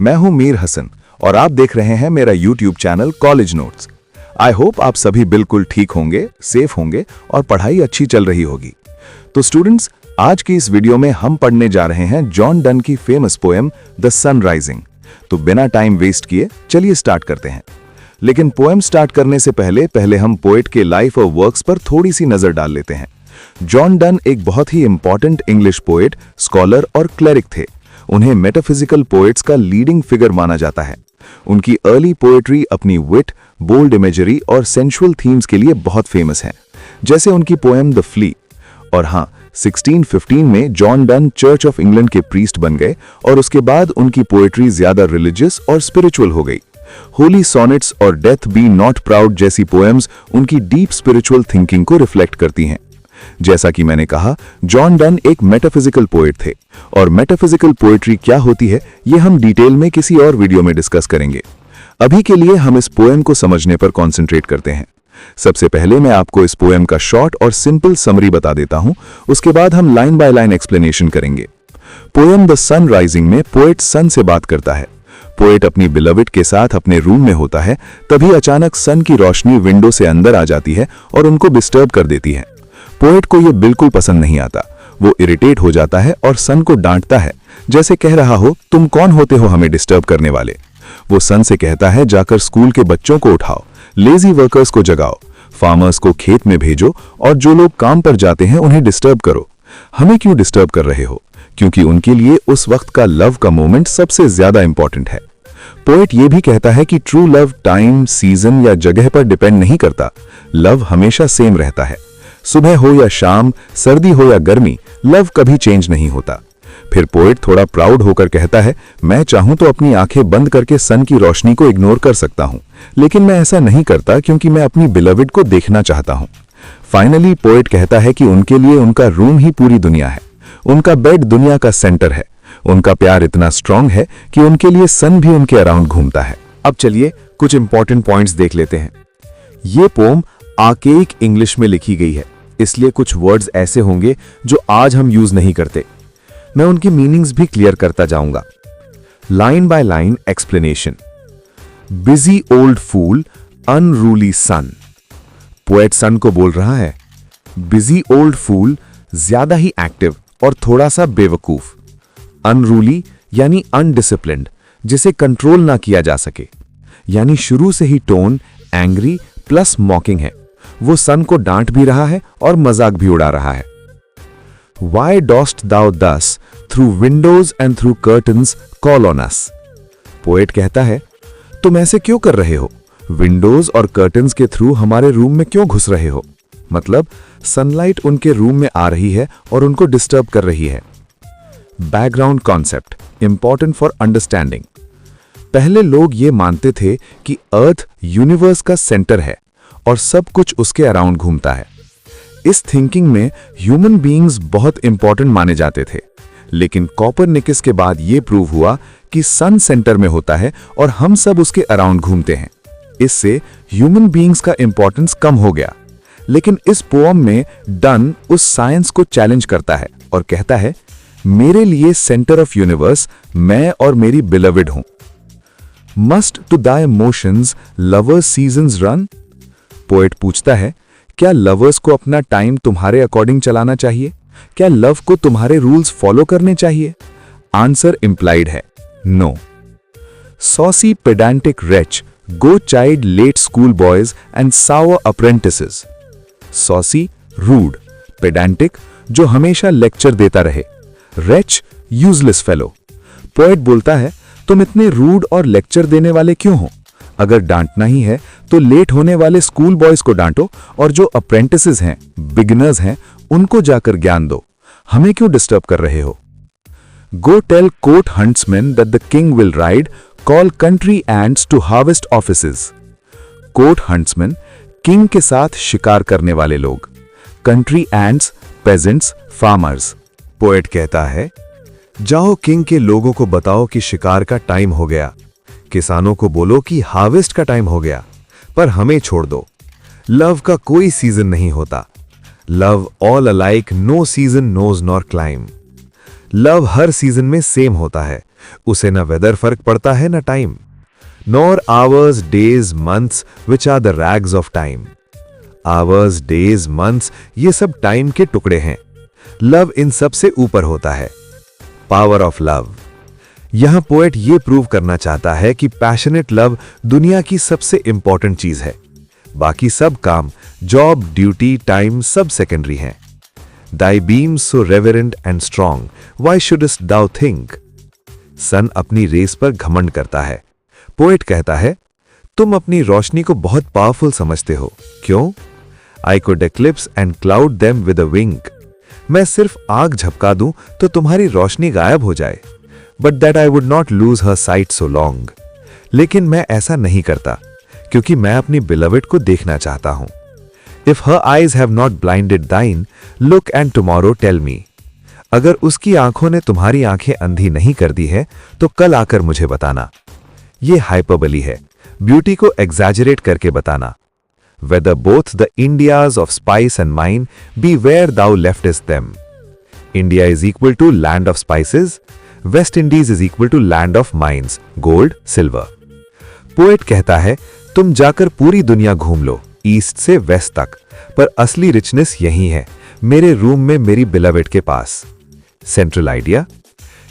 मैं हूं मीर हसन और आप देख रहे हैं मेरा YouTube channel college notes. I hope आप सभी बिल्कुल ठीक होंगे, सेफ होंगे और पढ़ाई अच्छी चल रही होगी। तो स्टूडेंट्स, आज की इस वीडियो में हम पढ़ने जा रहे हैं जॉन डन की famous poem the sun rising. तो बिना टाइम वेस्ट किए चलिए स्टार्ट करते हैं। लेकिन पोएम स्टार्ट करने से पहले हम पोएट के लाइफ और वर्क्स पर थोड़ी सी नजर डाल लेते हैं। जॉन डन एक बहुत ही इंपॉर्टेंट इंग्लिश पोएट, स्कॉलर और क्लेरिक थे। उन्हें मेटाफिजिकल पोएट्स का लीडिंग फिगर माना जाता है। उनकी अर्ली पोएट्री अपनी विट, बोल्ड इमेजरी और सेंशुअल थीम्स के लिए बहुत फेमस है, जैसे उनकी पोएम द फ्ली। और हाँ, 1615 में John Donne church of England के प्रीस्ट बन गए और उसके बाद उनकी पोएट्री ज्यादा रिलीजियस और स्पिरिचुअल हो गई। होली सॉनेट्स और डेथ बी नॉट प्राउड जैसी पोएम्स उनकी डीप स्पिरिचुअल थिंकिंग को रिफ्लेक्ट करती हैं। जैसा कि मैंने कहा, जॉन डन एक मेटाफिजिकल पोएट थे और मेटाफिजिकल पोएट्री क्या होती है ये हम डिटेल में किसी और वीडियो में डिस्कस करेंगे। अभी के लिए हम इस पोएम को समझने पर कॉन्सेंट्रेट करते हैं। सबसे पहले मैं आपको इस पोएम का शॉर्ट और सिंपल समरी बता देता हूं, उसके बाद हम लाइन बाय लाइन एक्सप्लेनेशन करेंगे। पोएम द सन राइजिंग में पोएट सन से बात करता है। पोएट अपनी बिलविड के साथ अपने रूम में होता है, तभी अचानक सन की रोशनी विंडो से अंदर आ जाती है और उनको डिस्टर्ब कर देती है। पोएट को यह बिल्कुल पसंद नहीं आता। वो इरिटेट हो जाता है और सन को डांटता है, जैसे कह रहा हो, तुम कौन होते हो हमें डिस्टर्ब करने वाले। वो सन से कहता है, जाकर स्कूल के बच्चों को उठाओ, लेजी वर्कर्स को जगाओ, फार्मर्स को खेत में भेजो और जो लोग काम पर जाते हैं उन्हें डिस्टर्ब करो। हमें क्यों डिस्टर्ब कर रहे हो? क्योंकि उनके लिए उस वक्त का लव का मोमेंट सबसे ज्यादा इंपॉर्टेंट है। पोएट ये भी कहता है कि ट्रू लव टाइम, सीजन या जगह पर डिपेंड नहीं करता। लव हमेशा सेम रहता है। सुबह हो या शाम, सर्दी हो या गर्मी, लव कभी चेंज नहीं होता। फिर पोएट थोड़ा प्राउड होकर कहता है, मैं चाहूं तो अपनी आंखें बंद करके सन की रोशनी को इग्नोर कर सकता हूं, लेकिन मैं ऐसा नहीं करता क्योंकि मैं अपनी बिलविड को देखना चाहता हूं। फाइनली पोएट कहता है कि उनके लिए उनका रूम ही पूरी दुनिया है। उनका बेड दुनिया का सेंटर है। उनका प्यार इतना स्ट्रांग है कि उनके लिए सन भी उनके अराउंड घूमता है। अब चलिए कुछ इंपॉर्टेंट पॉइंट्स देख लेते हैं। ये पोम आर्केइक इंग्लिश में लिखी गई है, इसलिए कुछ वर्ड्स ऐसे होंगे जो आज हम यूज नहीं करते। मैं उनकी मीनिंग्स भी क्लियर करता जाऊंगा। Line by line explanation. Busy old fool, unruly sun. Poet sun को बोल रहा है, बिजी ओल्ड फूल ज्यादा ही एक्टिव और थोड़ा सा बेवकूफ। अनरूली यानी अनडिसिप्लिन्ड, जिसे कंट्रोल ना किया जा सके। यानी शुरू से ही टोन एंग्री प्लस मॉकिंग है। वो सन को डांट भी रहा है और मजाक भी उड़ा रहा है। Why dost thou thus through windows and through curtains call on us? Poet कहता है, तुम ऐसे क्यों कर रहे हो? विंडोज और कर्टन्स के थ्रू हमारे रूम में क्यों घुस रहे हो? मतलब सनलाइट उनके रूम में आ रही है और उनको डिस्टर्ब कर रही है। Background concept important for understanding. पहले लोग ये मानते थे कि अर्थ यूनिवर्स का सेंटर है और सब कुछ उसके अराउंड घूमता है। इस थिंकिंग में ह्यूमन बीइंग्स बहुत इंपॉर्टेंट माने जाते थे, लेकिन कॉपरनिकस के बाद यह प्रूव हुआ कि सन सेंटर में होता है और हम सब उसके अराउंड घूमते हैं। इससे ह्यूमन बीइंग्स का इंपॉर्टेंस कम हो गया। लेकिन इस पोएम में डन उस साइंस को चैलेंज करता है और कहता है, मेरे लिए सेंटर ऑफ यूनिवर्स मैं और मेरी बिलविड हूं। Must to thy emotions lovers seasons run. Poet पूछता है, क्या लवर्स को अपना टाइम तुम्हारे अकॉर्डिंग चलाना चाहिए? क्या लव को तुम्हारे रूल्स फॉलो करने चाहिए? आंसर इंप्लाइड है, no. Saucy pedantic wretch go child late school boys and sour apprentices. Saucy rude, pedantic जो हमेशा लेक्चर देता रहे, रेच यूजलेस फेलो। पोएट बोलता है, तुम इतने रूड और लेक्चर देने वाले क्यों हो? अगर डांटना ही है तो लेट होने वाले स्कूल बॉयज को डांटो और जो अप्रेंटिसेस हैं, बिगिनर्स हैं, उनको जाकर ज्ञान दो। हमें क्यों डिस्टर्ब कर रहे हो? Go tell court huntsmen that the king will ride, call country ants to harvest offices. Court huntsmen king के साथ शिकार करने वाले लोग, country ants peasants, farmers. Poet कहता है, जाओ किंग के लोगों को बताओ कि शिकार का टाइम हो गया, किसानों को बोलो कि हार्वेस्ट का टाइम हो गया, पर हमें छोड़ दो। लव का कोई सीजन नहीं होता। Love all alike, no season knows nor clime. Love हर सीजन में सेम होता है, उसे न वेदर फर्क पड़ता है न time, nor hours, days, months which are the rags of time. Hours, days, months ये सब टाइम के टुकड़े हैं। लव इन सब से ऊपर होता है। Power of love. यहां पोएट ये प्रूव करना चाहता है कि पैशनेट लव दुनिया की सबसे इंपॉर्टेंट चीज है। बाकी सब काम, जॉब, ड्यूटी, टाइम सब सेकेंडरी हैं। Thy beams so reverent and strong, why shouldest thou think? सन अपनी रेस पर घमंड करता है। पोएट कहता है, तुम अपनी रोशनी को बहुत पावरफुल समझते हो, क्यों? I could eclipse and cloud them with a wink. मैं सिर्फ आग झपका दूं तो तुम्हारी रोशनी गायब हो जाए। But that I would not lose her sight so long. लेकिन मैं ऐसा नहीं करता, क्योंकि मैं अपनी बिलवेड को देखना चाहता हूं। If her eyes have not blinded thine, look and tomorrow tell me. अगर उसकी आंखों ने तुम्हारी आंखें अंधी नहीं कर दी है तो कल आकर मुझे बताना। ये हाइपरबली है, ब्यूटी को एग्जैजरेट करके बताना। Whether both the Indias of spice and mine be where thou leftest them. India is equal to land of spices, West Indies is equal to land of mines, gold, silver. Poet कहता है, तुम जाकर पूरी दुनिया घूम लो, east से waste तक, पर असली रिचनेस यही है, मेरे रूम में मेरी बिलवेड के पास। Central idea,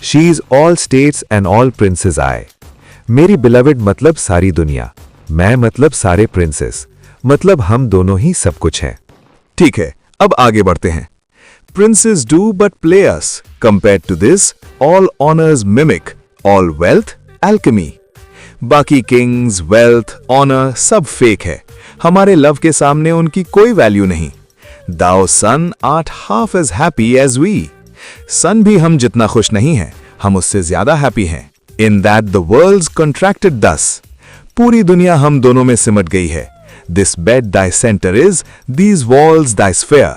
she is all states and all princes I. मेरी बिलवेड मतलब सारी दुनिया, मैं मतलब सारे प्रिंसेस, मतलब हम दोनों ही सब कुछ हैं। ठीक है, अब आगे बढ़ते हैं। Princes do but play us. Compared to this, all honors mimic, all wealth alchemy. बाकी किंग्स, वेल्थ, ऑनर सब फेक है, हमारे लव के सामने उनकी कोई वैल्यू नहीं। Thou son art half as happy as we. सन भी हम जितना खुश नहीं है, हम उससे ज्यादा हैप्पी हैं। In that the world's contracted thus. पूरी दुनिया हम दोनों में सिमट गई है। This bed thy center is, these walls thy sphere.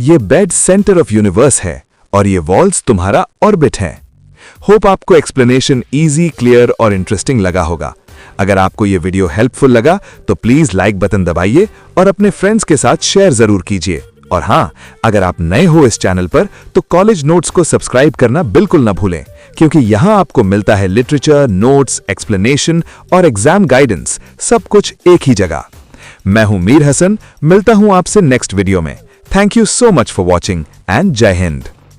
ये बेड सेंटर ऑफ यूनिवर्स है और ये वॉल्स तुम्हारा ऑर्बिट है। होप आपको एक्सप्लेनेशन इजी, क्लियर और इंटरेस्टिंग लगा होगा। अगर आपको ये वीडियो हेल्पफुल लगा तो प्लीज लाइक बटन दबाइए और अपने फ्रेंड्स के साथ शेयर जरूर कीजिए। और हाँ, अगर आप नए हो इस चैनल पर तो कॉलेज नोट्स को सब्सक्राइब करना बिल्कुल ना भूलें, क्योंकि यहां आपको मिलता है लिटरेचर, नोट्स, एक्सप्लेनेशन और एग्जाम गाइडेंस, सब कुछ एक ही जगह। मैं हूं मीर हसन, मिलता हूं आपसे नेक्स्ट वीडियो में। Thank you so much for watching and Jai Hind.